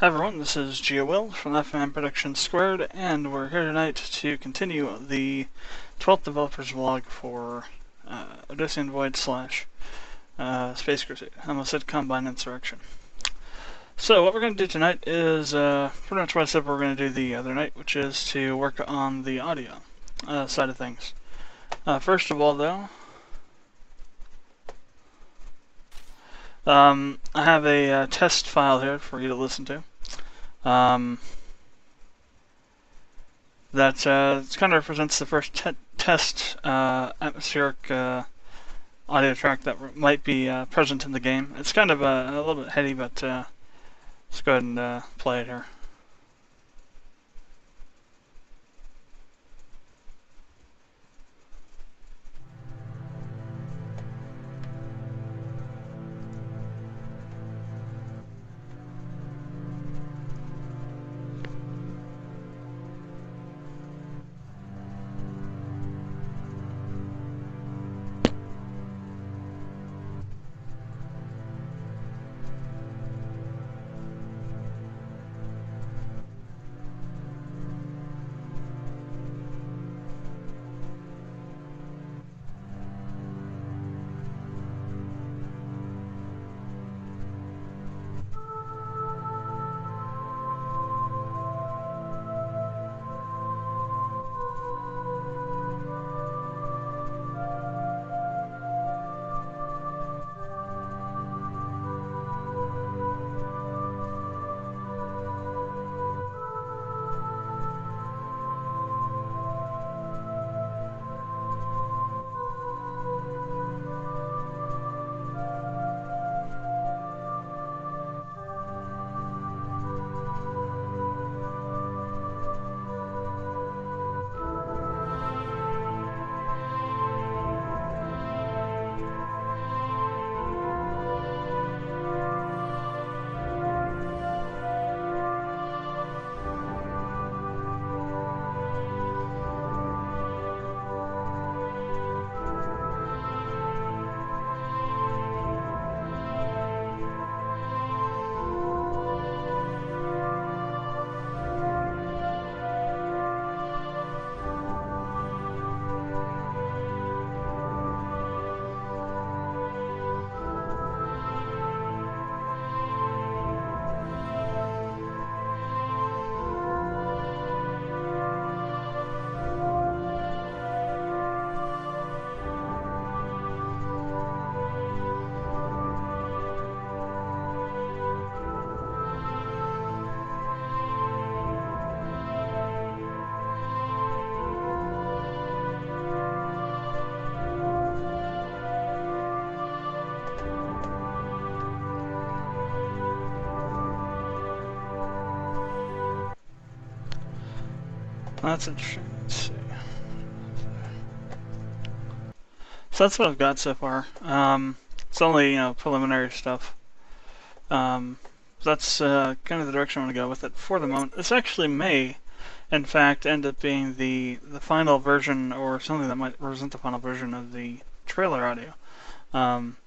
Hi everyone, this is GeoWill from FMM Productions Squared, and we're here tonight to continue the 12th developers vlog for Odyssian Void / Space Crusade. I almost said Combine Insurrection. So what we're going to do tonight is pretty much what I said we're going to do the other night, which is to work on the audio side of things. First of all though, I have a test file here for you to listen to. That kind of represents the first test atmospheric audio track that might be present in the game. It's kind of a little bit heady, but let's go ahead and play it here. That's interesting. Let's see. So that's what I've got so far. It's only, preliminary stuff. That's kind of the direction I want to go with it for the moment. This actually may, in fact, end up being the final version, or something that might represent the final version of the trailer audio.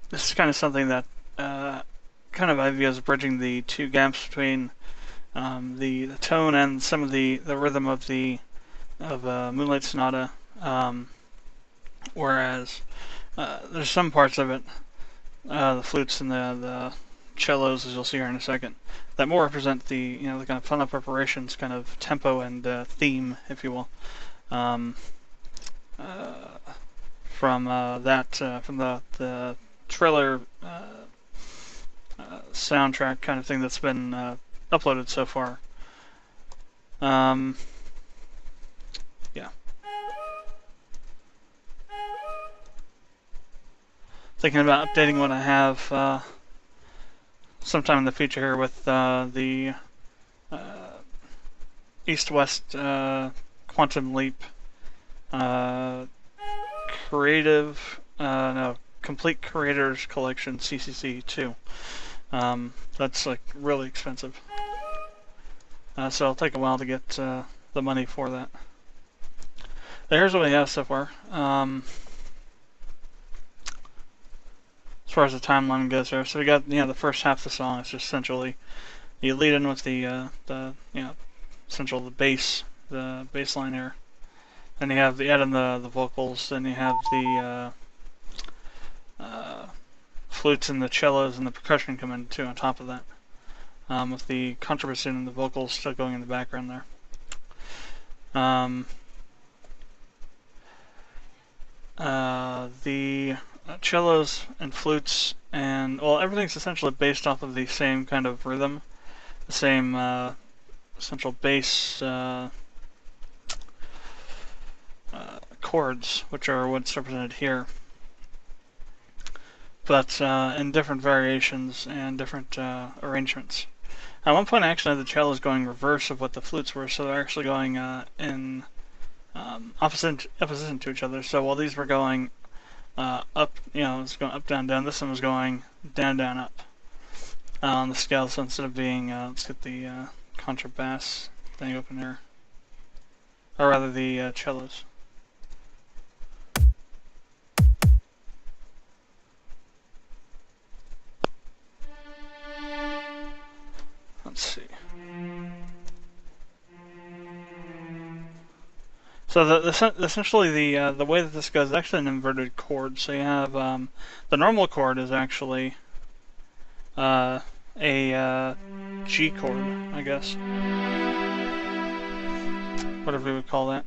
This is kind of something that kind of I view as bridging the two gaps between the tone and some of the rhythm of Moonlight Sonata, whereas there's some parts of it, the flutes and the cellos, as you'll see here in a second, that more represent the the kind of final preparations, kind of tempo and theme, if you will, from the trailer soundtrack kind of thing that's been uploaded so far. Yeah. Thinking about updating what I have sometime in the future here with the East-West Quantum Leap Complete Creators Collection CCC 2. That's like really expensive. So it'll take a while to get the money for that. But here's what we have so far. As far as the timeline goes there, so we got the first half of the song is just essentially you lead in with the essential the bass line here. Then you have add in the vocals. Then you have the flutes and the cellos and the percussion come in too on top of that, with the contrabass and the vocals still going in the background there. The cellos and flutes and, well, everything's essentially based off of the same kind of rhythm, the same essential bass chords, which are what's represented here, but in different variations and different arrangements. At one point, I actually had the cellos going reverse of what the flutes were, so they're actually going in opposition to each other. So while these were going up, it's going up, down, down, this one was going down, down, up on the scale. So instead of being, let's get the contrabass thing open here, or rather the cellos. Let's see. So essentially the way that this goes is actually an inverted chord. So you have the normal chord is actually a G chord, I guess, whatever we would call that.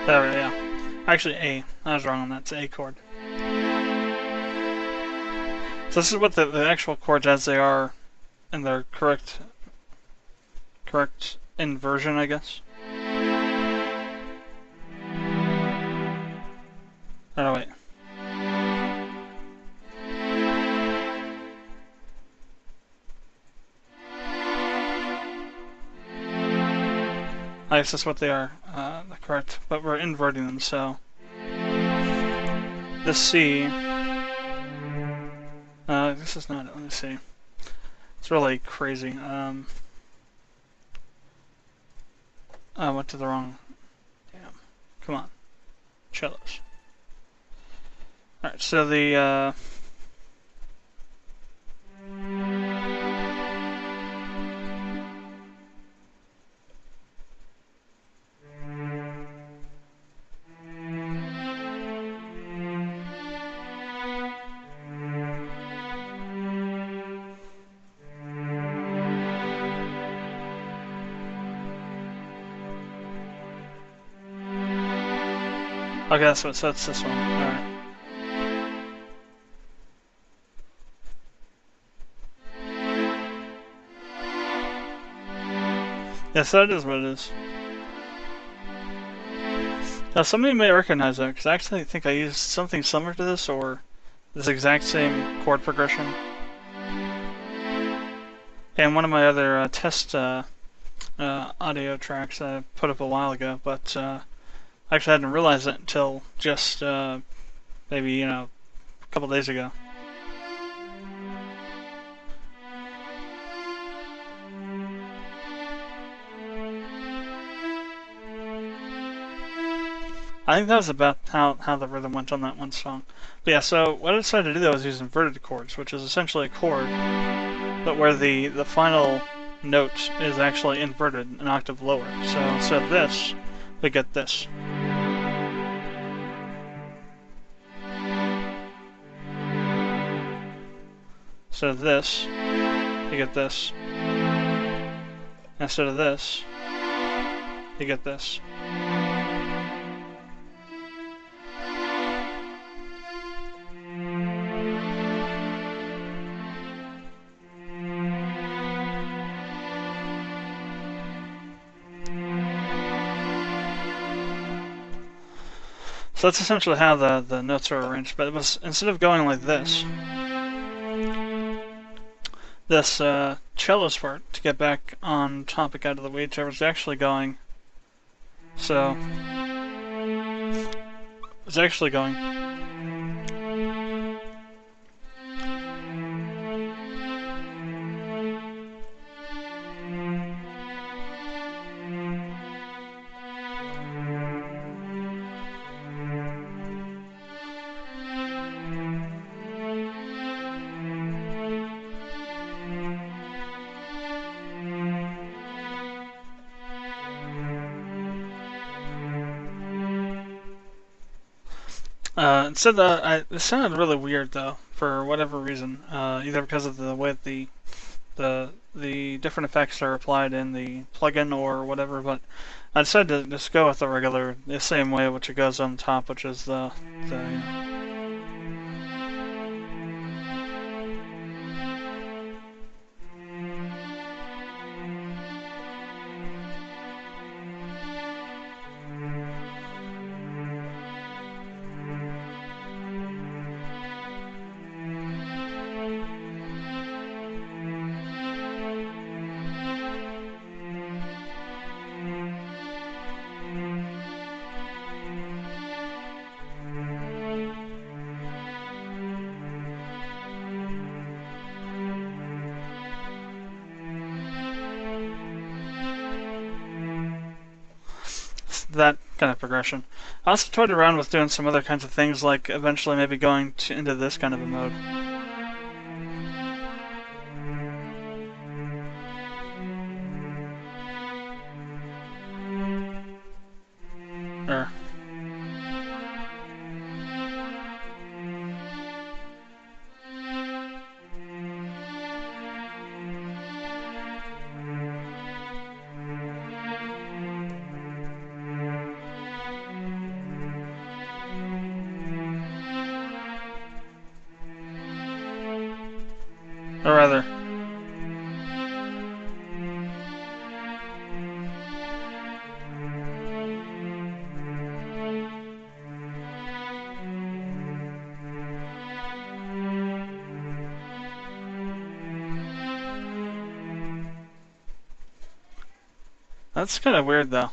There we go, yeah. Actually, A. I was wrong on that. It's A chord. So this is what the actual chords as they are in their correct inversion, I guess. Oh, wait. I guess that's what they are, correct, but we're inverting them, so this C, this is not it, let me see, it's really crazy. I went to the wrong, damn, come on, cellos. Alright, so the, okay, so it's this one. Alright. Yes, that is what it is. Now, somebody may recognize that, because I actually think I used something similar to this, or this exact same chord progression. And one of my other test audio tracks I put up a while ago, but actually I hadn't realized it until just maybe, a couple days ago. I think that was about how the rhythm went on that one song. But yeah, so what I decided to do though was use inverted chords, which is essentially a chord, but where the final note is actually inverted an octave lower. So instead of this, we get this. Instead of this, you get this. Instead of this, you get this. So that's essentially how the notes are arranged, but it was, instead of going like this cello part, to get back on topic out of the weeds, I was actually going, so, it's actually going, Instead, it sounded really weird though, for whatever reason. Either because of the way the different effects are applied in the plugin or whatever. But I decided to just go with the same way, which it goes on top, which is the. That kind of progression. I also toyed around with doing some other kinds of things, like eventually maybe going into this kind of a mode. Or, or rather, that's kind of weird though.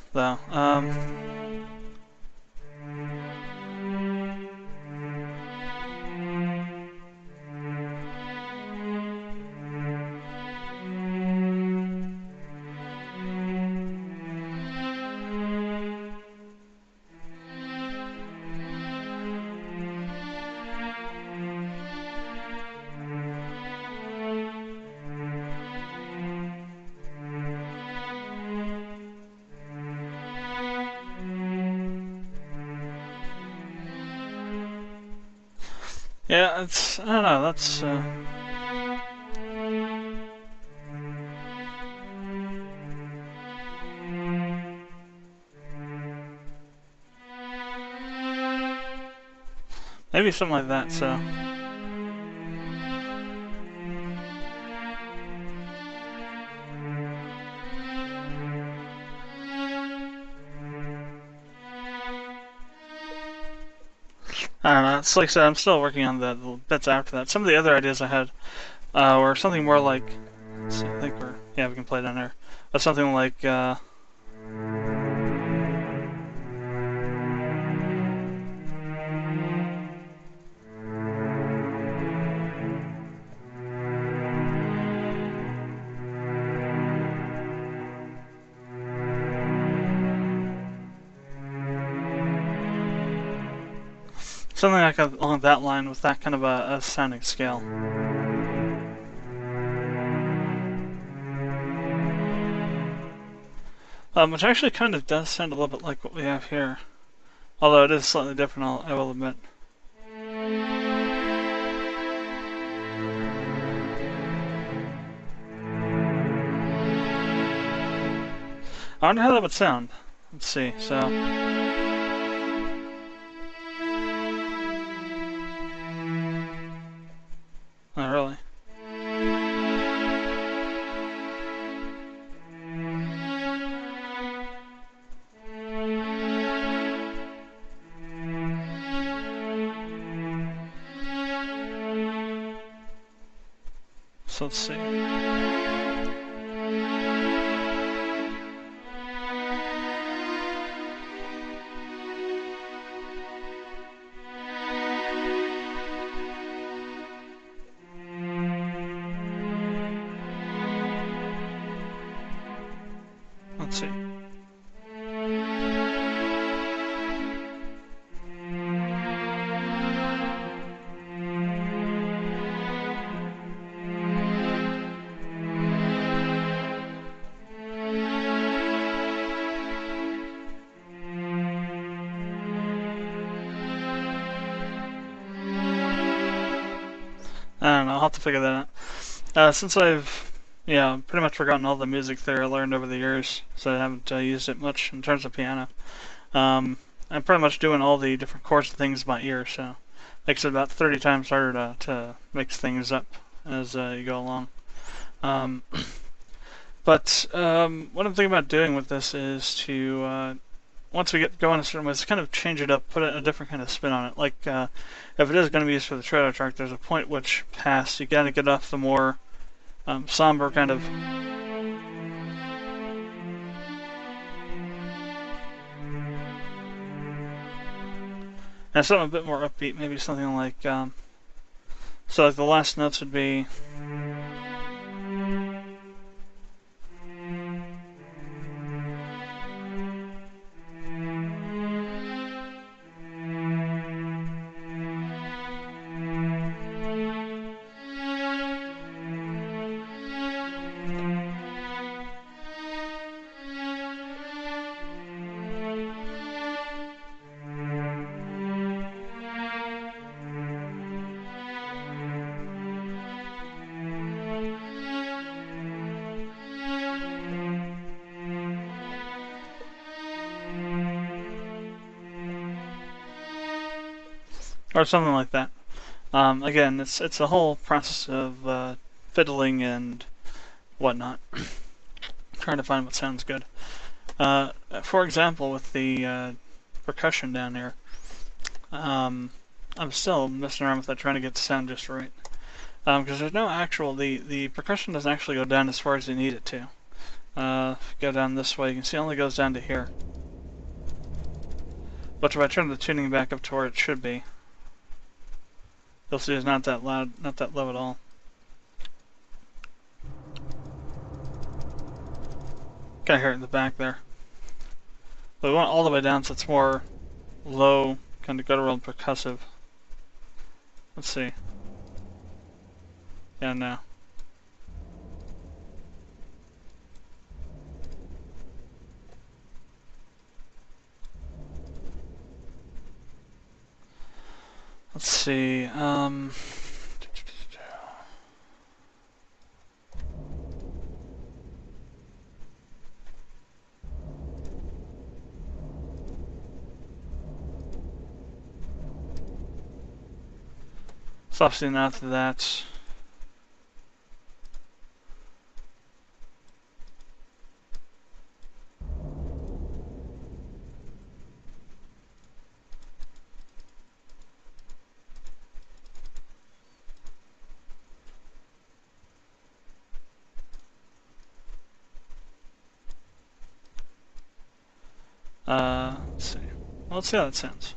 Yeah, I don't know, that's, maybe something like that, so. I don't know, it's like I said, I'm still working on the bits after that. Some of the other ideas I had were something more like, let's see, I think yeah, we can play down there. But something like, something like along that line with that kind of a sounding scale. Which actually kind of does sound a little bit like what we have here. Although it is slightly different, I will admit. I wonder how that would sound. Let's see, so. Not really. So let's see. Let's see. to figure that out. Since I've, yeah, pretty much forgotten all the music theory I learned over the years, so I haven't used it much in terms of piano. I'm pretty much doing all the different chords and things by ear, so it makes it about 30 times harder to mix things up as you go along. But what I'm thinking about doing with this is to, once we get going a certain way, is kind of change it up, put a different kind of spin on it. Like, if it is going to be used for the trailer track, there's a point which past you got to get off the more somber kind of. And something a bit more upbeat, maybe something like, so like the last notes would be. Or something like that. Again, it's a whole process of fiddling and whatnot, trying to find what sounds good. For example, with the percussion down here, I'm still messing around with that, trying to get the sound just right. Because there's no actual, the percussion doesn't actually go down as far as you need it to. If you go down this way, you can see it only goes down to here. But if I turn the tuning back up to where it should be, you'll see it's not that loud, not that low at all. Kind of hear it in the back there. But we want it all the way down so it's more low, kind of guttural and percussive. Let's see. Yeah, no. Let's see. Stop seeing after that. Let's see. Well, let's see how that sounds.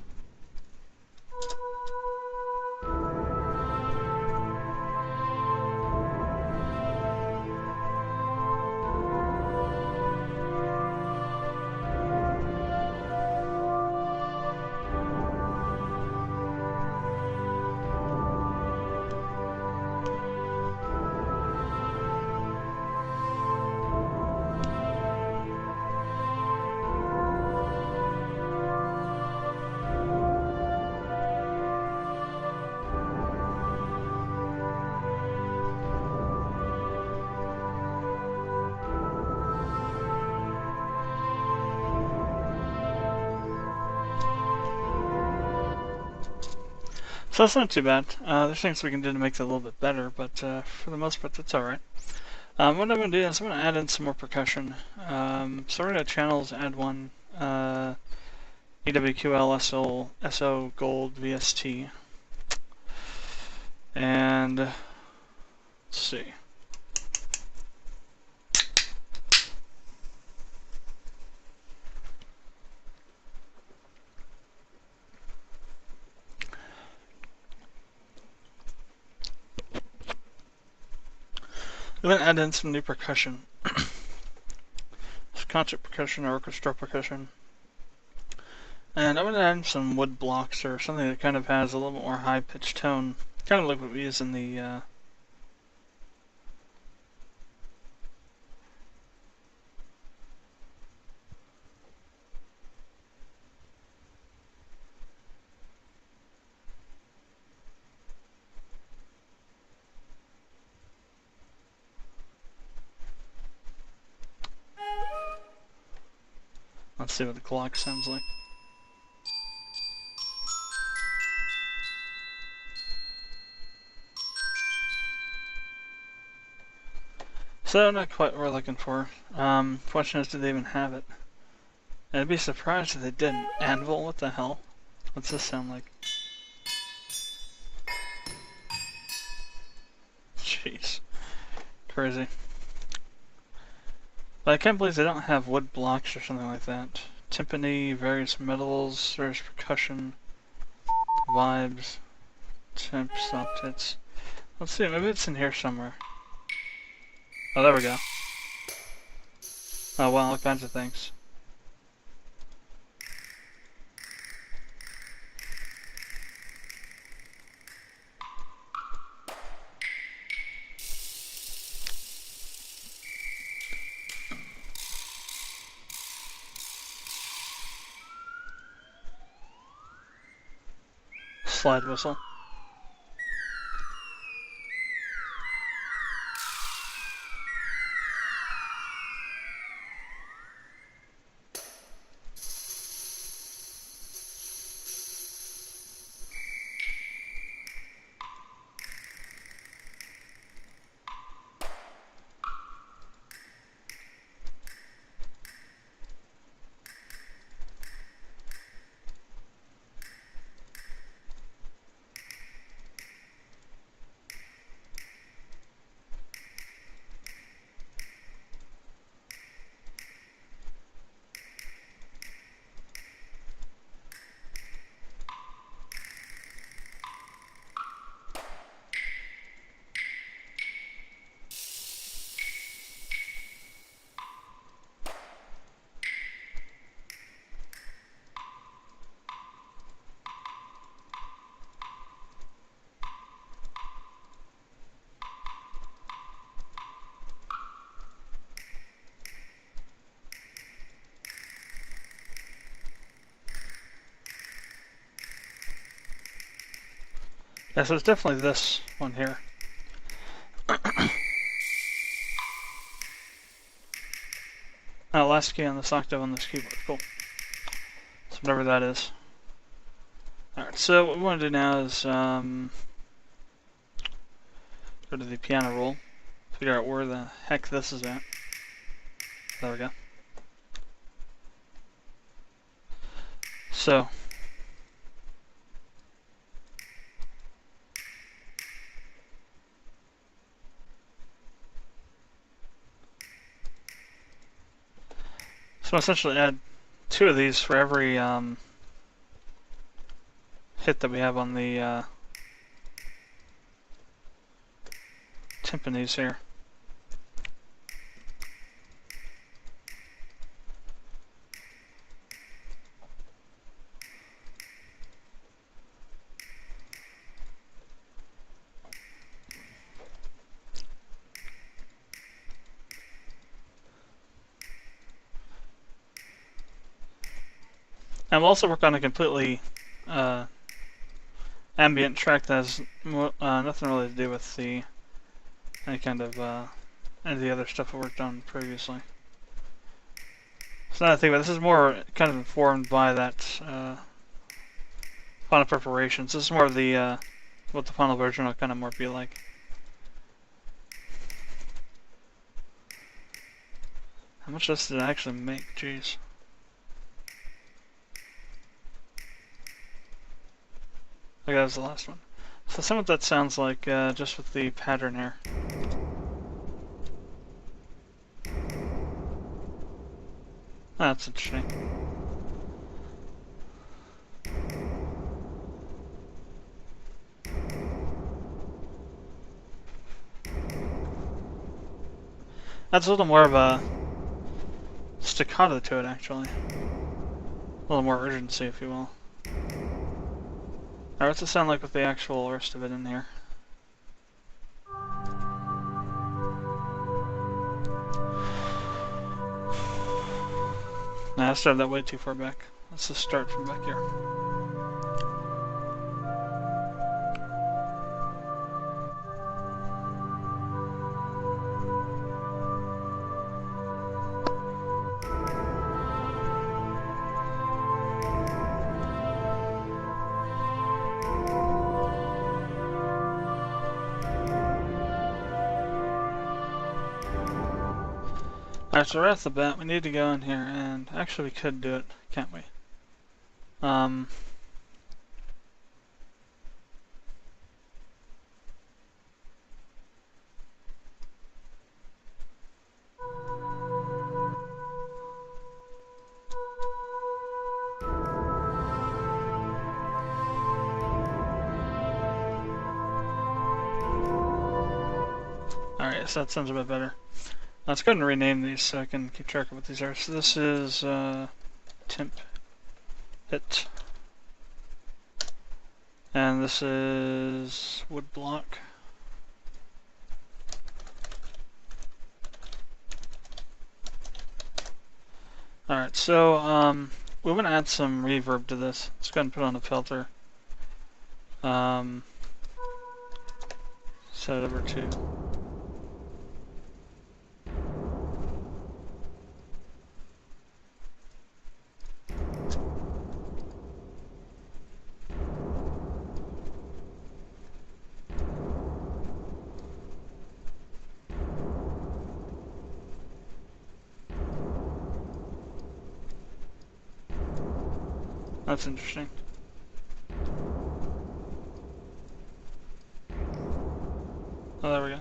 So that's not too bad. There's things we can do to make it a little bit better, but for the most part, that's alright. What I'm going to do is I'm going to add in some more percussion. So we're going to channels, add one EWQL SO Gold VST. And let's see. I'm going to add in some new percussion. Concert percussion or orchestral percussion. And I'm going to add in some wood blocks or something that kind of has a little bit more high-pitched tone. Kind of like what we use in the Let's see what the clock sounds like. So, not quite what we're looking for. Question is, do they even have it? I'd be surprised if they didn't. Anvil, what the hell? What's this sound like? Jeez. Crazy. But I can't believe they don't have wood blocks or something like that. Timpani, various metals, various percussion, vibes, temps, octets. Let's see, maybe it's in here somewhere. Oh, there we go. Oh, wow, all kinds of things. Slide whistle. Yeah, so it's definitely this one here. Last key on this octave on this keyboard. Cool. So whatever that is. Alright, so what we want to do now is go to the piano roll, figure out where the heck this is at. There we go. So essentially add 2 of these for every hit that we have on the timpanis here. And we'll also work on a completely ambient track that has nothing really to do with the any of the other stuff we worked on previously. So now I think about this is more kind of informed by that final preparations. This is more of the what the final version will kind of more be like. How much less did it actually make? Jeez. Okay, that was the last one. So some of that sounds like just with the pattern here. That's interesting. That's a little more of a staccato to it, actually. A little more urgency, if you will. Alright, what's it sound like with the actual rest of it in here? Nah, I started that way too far back. Let's just start from back here. Alright, so right off the bat, we need to go in here, and actually we could do it, can't we? Alright, so that sounds a bit better. Let's go ahead and rename these so I can keep track of what these are. So this is temp hit. And this is wood block. Alright, so we want to add some reverb to this. Let's go ahead and put on a filter. Set it over to that's interesting. Oh, there we go.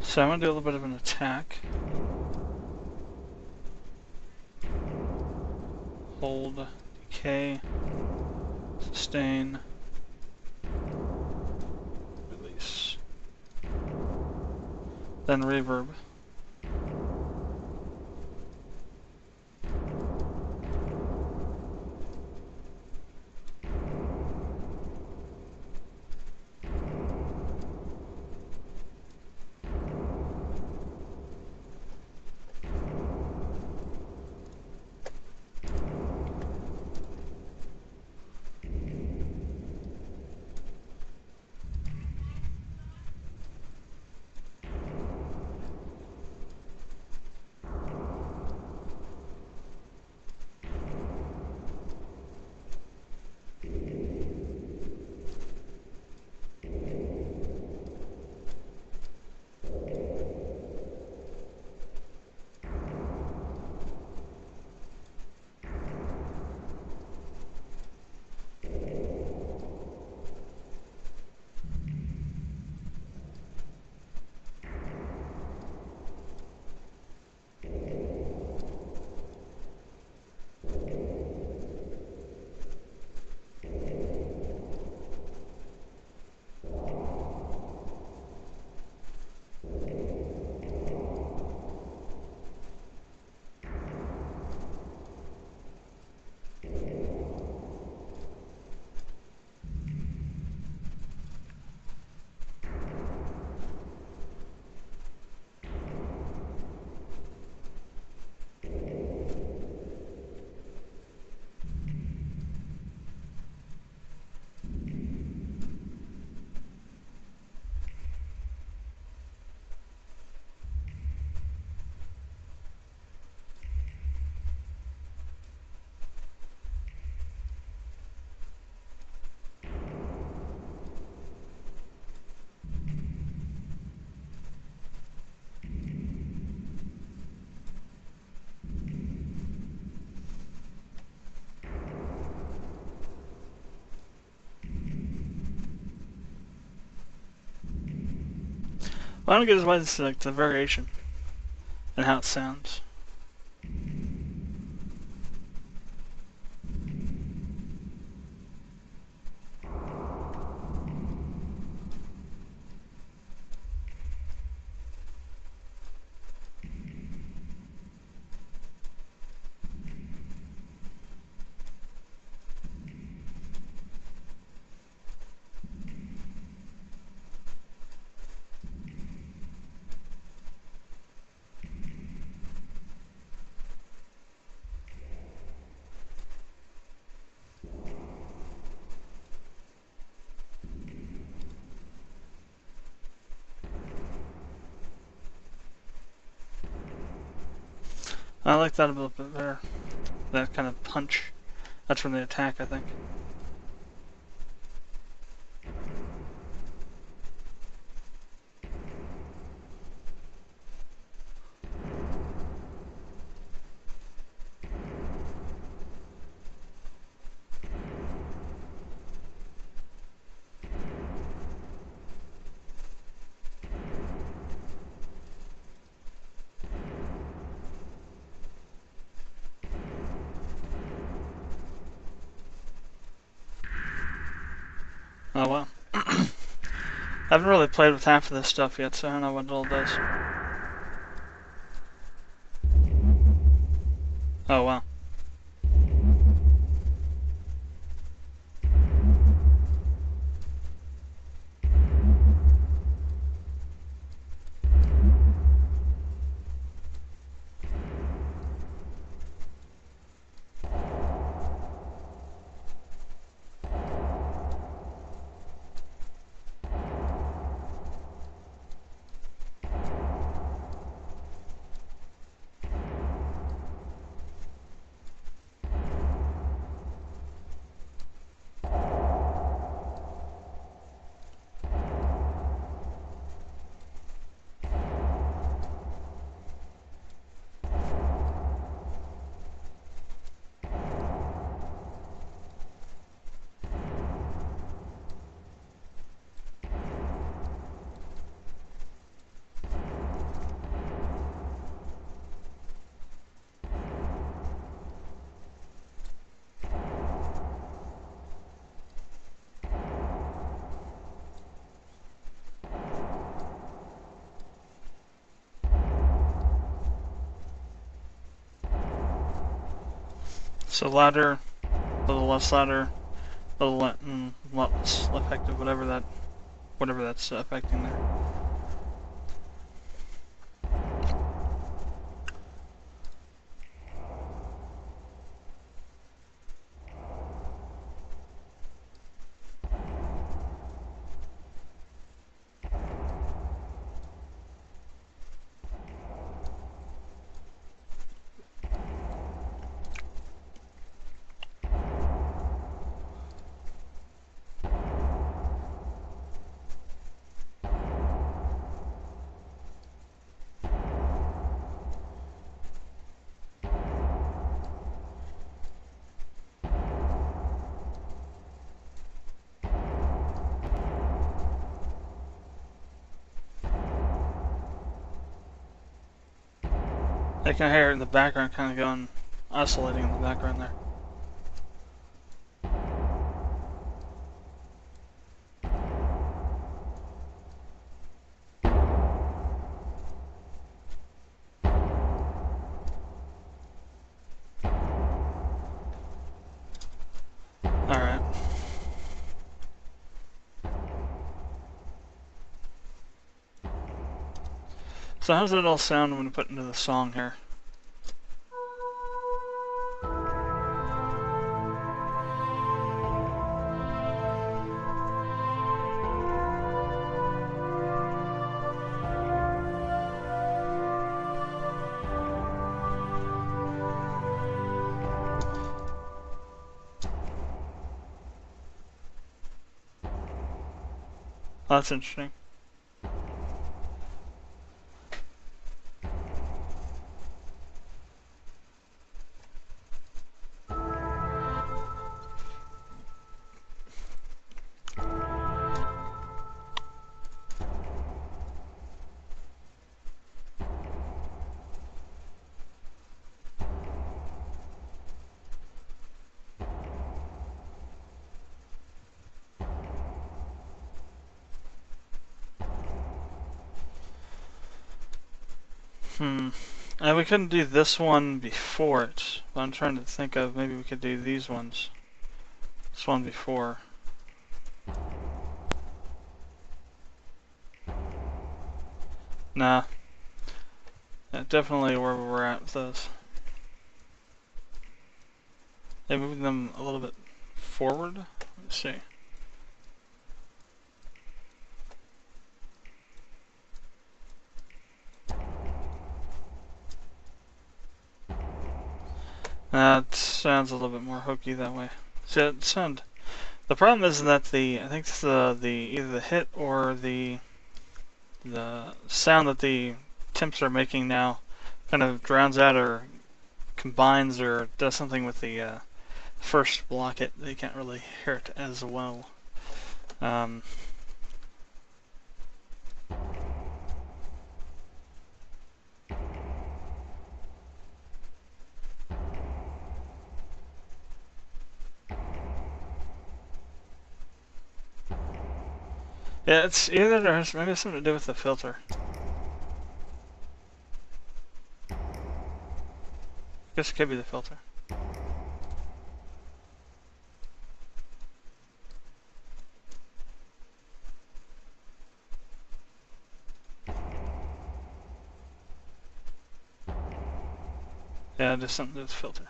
So I'm going to do a little bit of an attack. Hold, decay, sustain, release. Then reverb. Well, I don't get as why this is like the variation and how it sounds. I like that a little bit better. That kind of punch. That's from the attack, I think. Oh well. I haven't really played with half of this stuff yet, so I don't know what it all does. Oh wow. So louder, a little less louder, a little less effective, whatever that's affecting there. I can hear it in the background kind of going, oscillating in the background there. Alright. So how does it all sound when we put into the song here? Oh, that's interesting. We couldn't do this one before it, but I'm trying to think of maybe we could do these ones. This one before. Nah. Yeah, definitely where we're at with those. They moved them a little bit forward. Let's see. That sounds a little bit more hokey that way. So it sound. The problem is that I think it's the either the hit or the sound that the temps are making now kind of drowns out or combines or does something with the first block. They can't really hear it as well. Yeah, it's either there's maybe something to do with the filter. I guess it could be the filter. Yeah, just something to do with the filter.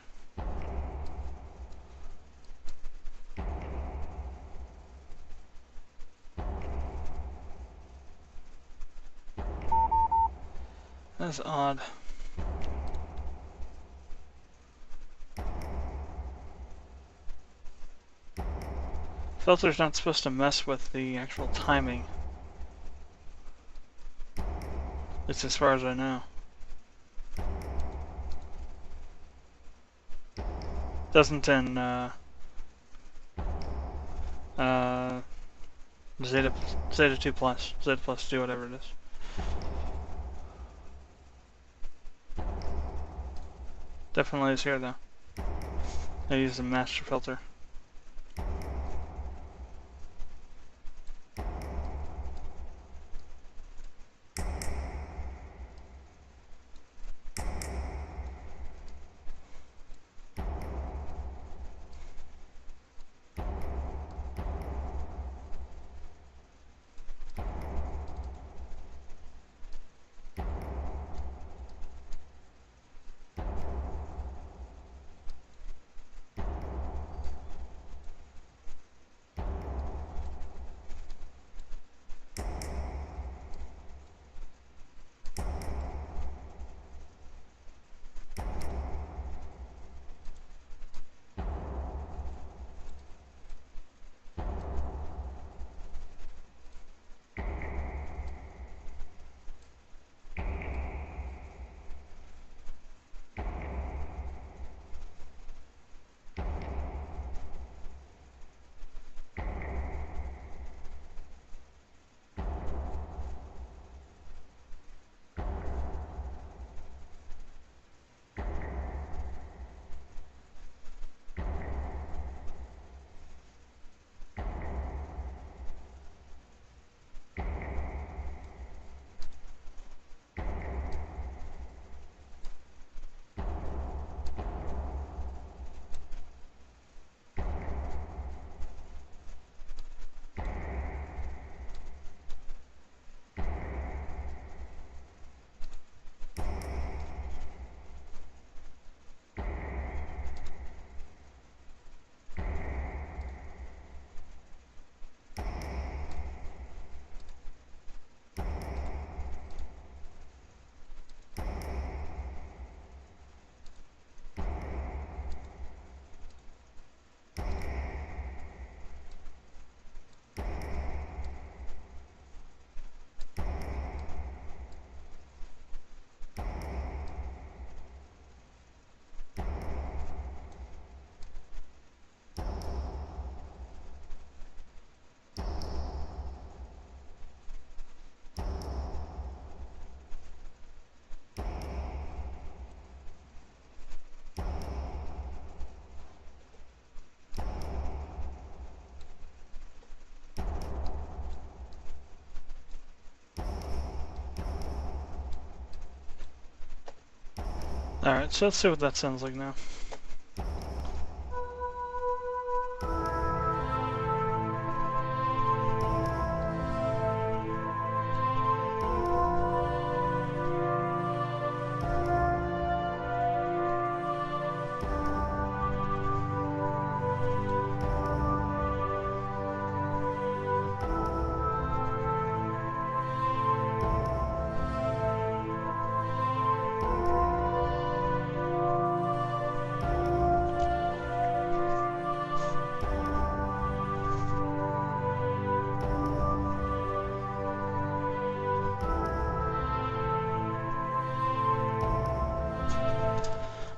That's odd. Filter's not supposed to mess with the actual timing. At least as far as I know. Doesn't in Zeta 2 plus, Zeta plus 2, whatever it is. Definitely is here though. I use the master filter. Alright, so let's see what that sounds like now.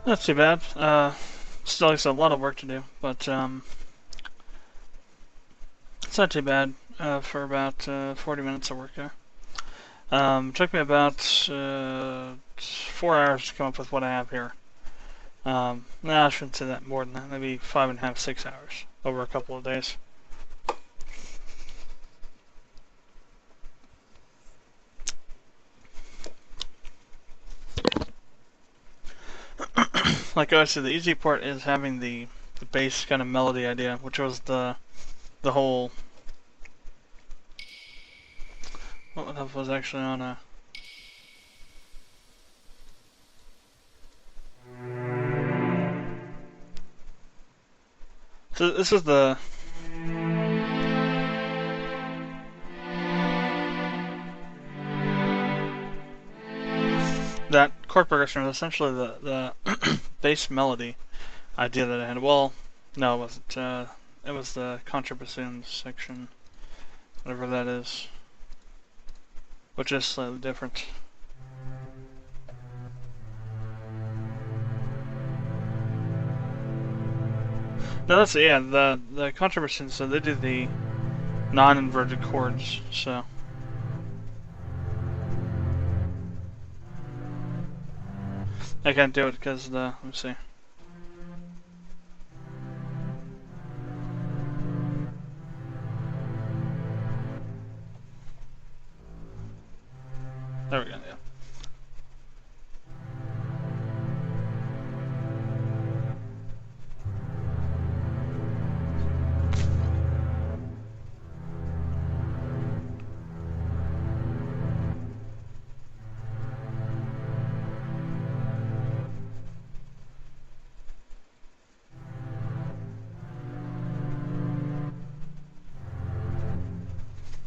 Not too bad. Still, like I said, a lot of work to do, but it's not too bad for about 40 minutes of work here. Took me about 4 hours to come up with what I have here. No, I shouldn't say that, more than that. Maybe 5.5, 6 hours over a couple of days. Like I said, the easy part is having the bass kind of melody idea, which was the whole. What was actually on a. So this is the. That chord progression was essentially the bass melody idea that I had. Well, no, it wasn't. It was the contrabassoon section, whatever that is, which is slightly different. No, that's yeah. The contrabassoon, so they do the non-inverted chords. So I can't do it because the. Let me see. There we go. Yeah.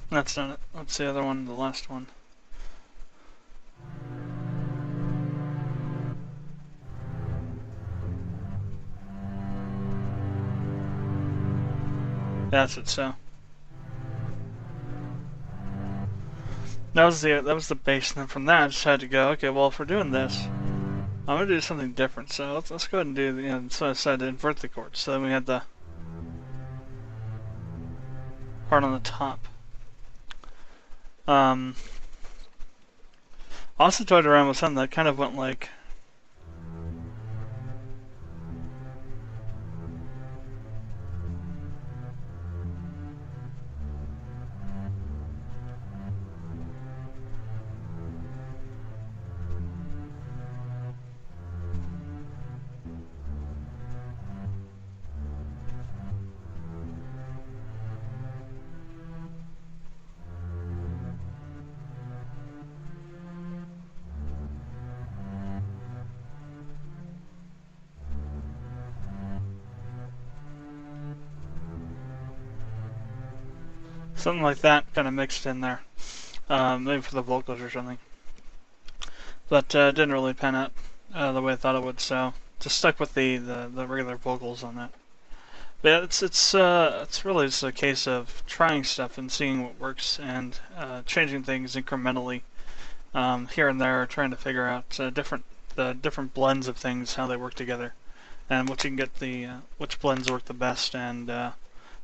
That's not it. What's the other one? The last one. That's it. So that was the bass, and then from that I just had to go. Okay, well, if we're doing this, I'm gonna do something different. So let's go ahead and do. So I decided to invert the chords. So then we had the part on the top. I also toyed around with something that kind of went like. Something like that, kind of mixed in there, maybe for the vocals or something. But didn't really pan out the way I thought it would, so just stuck with the regular vocals on that. But yeah, it's really just a case of trying stuff and seeing what works and changing things incrementally here and there, trying to figure out the different blends of things, how they work together, and what you can get which blends work the best, and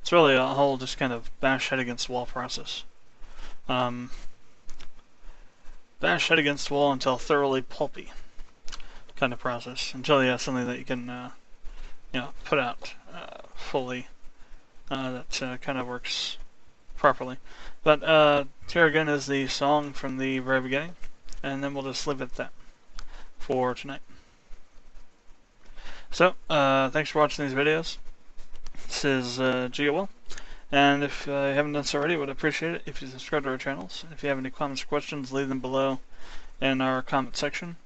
it's really a whole just kind of bash head against wall process. Bash head against wall until thoroughly pulpy kind of process, until you have something that you can put out fully that kind of works properly. But here again is the song from the very beginning, and then we'll just leave it at that for tonight. So thanks for watching these videos. This is GOL, and if you haven't done so already, I would appreciate it if you subscribe to our channels. If you have any comments or questions, leave them below in our comment section.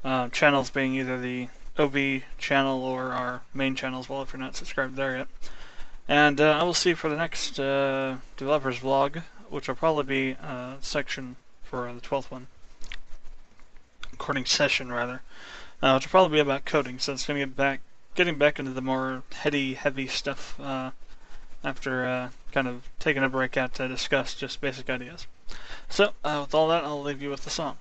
Channels being either the OB channel or our main channel as well, if you're not subscribed there yet. And I will see you for the next developers vlog, which will probably be section for the 12th one. Recording session, rather. Which will probably be about coding, so it's going to getting back into the more heavy stuff after kind of taking a break out to discuss just basic ideas. So, with all that, I'll leave you with the song.